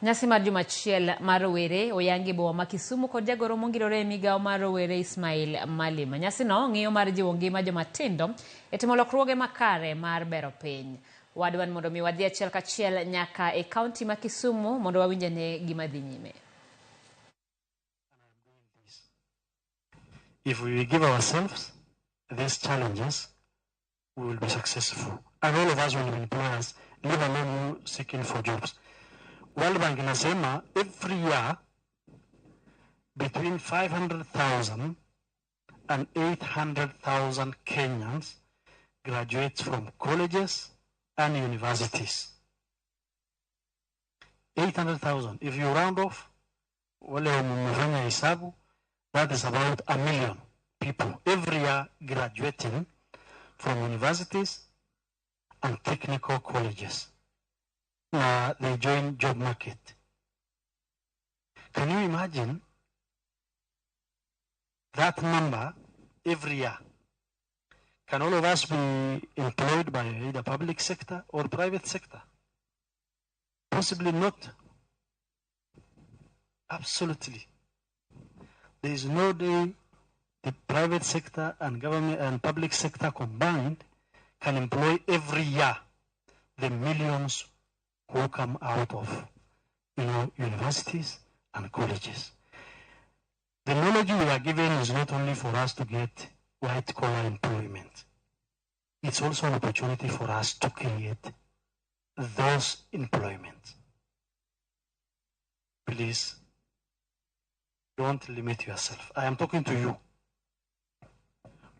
Nyasi mar juma achiel mar rowere oyangi boma ma Kisumu kod jagoro mongirore migao mar rowere Ismail Maalim. Nyasi no ng'iyo mar jiwo ngima joma tindo e timo lokruoge makare mar bero piny. Wadwan mondo mi wadhi achiel kachiel nyaka e kaunti ma Kisumu mondo wawinjane gima dhi nyime. If we give ourselves these challenges, we will be successful. And all of us will be employers, leave alone you seeking for jobs. World Bank inasema every year between 500,000 and 800,000 Kenyans graduate from colleges and universities. 800,000. If you round off, that is about 1 million people every year graduating from universities and technical colleges. They join job market. Can you imagine that number every year? Can all of us be employed by either public sector or private sector? Possibly not. Absolutely. There is no day the private sector and government and public sector combined can employ every year the millions who come out of universities and colleges. The knowledge we are given is not only for us to get white-collar employment. It's also an opportunity for us to create those employments. Please, don't limit yourself. I am talking to you.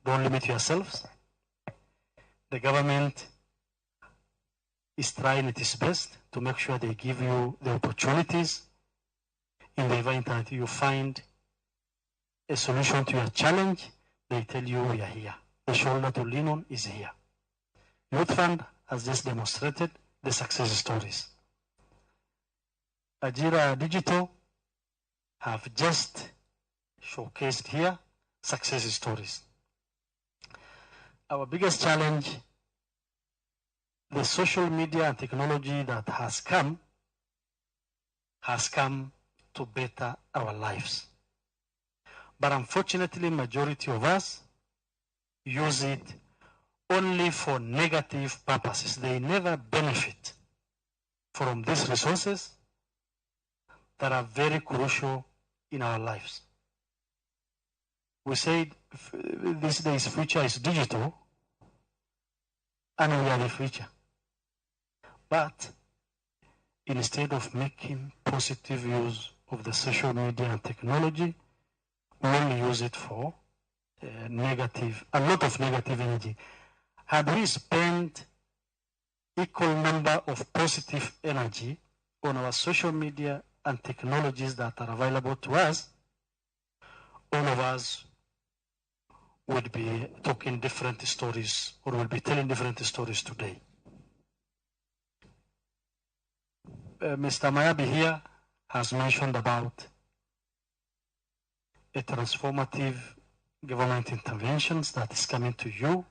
Don't limit yourselves. The government is trying its best to make sure they give you the opportunities. In the event that you find a solution to your challenge, they tell you we are here. The shoulder to lean on is here. Youth Fund has just demonstrated the success stories. Ajira Digital have just showcased here success stories. Our biggest challenge, the social media and technology that has come to better our lives. But unfortunately, majority of us use it only for negative purposes. They never benefit from these resources that are very crucial in our lives. We said these days future is digital and we are the future. But instead of making positive use of the social media and technology, we only use it for a lot of negative energy. Had we spent equal number of positive energy on our social media and technologies that are available to us, all of us would be talking different stories or will be telling different stories today. Mr. Mayabi here has mentioned about a transformative government interventions that is coming to you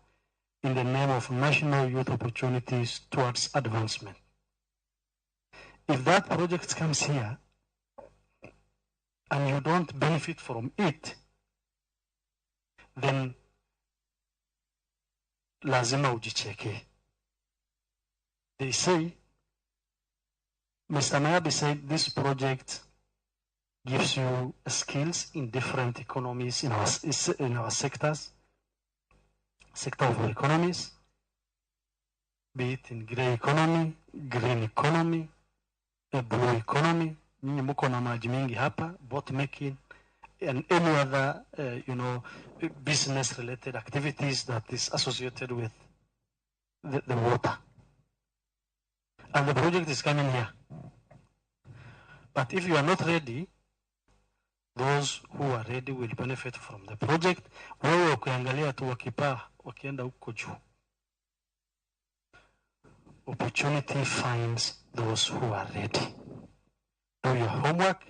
in the name of national youth opportunities towards advancement. If that project comes here and you don't benefit from it, then lazima ujicheke. They say, Mr. Mayabi said this project gives you skills in different economies in our sectors, sector of economies, be it in grey economy, green economy, a blue economy, nyinyi muko na maji mingi hapa, boat making, and any other, business related activities that is associated with the water. And the project is coming here. But if you are not ready, those who are ready will benefit from the project. Wewe ukiangalia tu wakipaa wakienda huko juu. Opportunity finds those who are ready. Do your homework.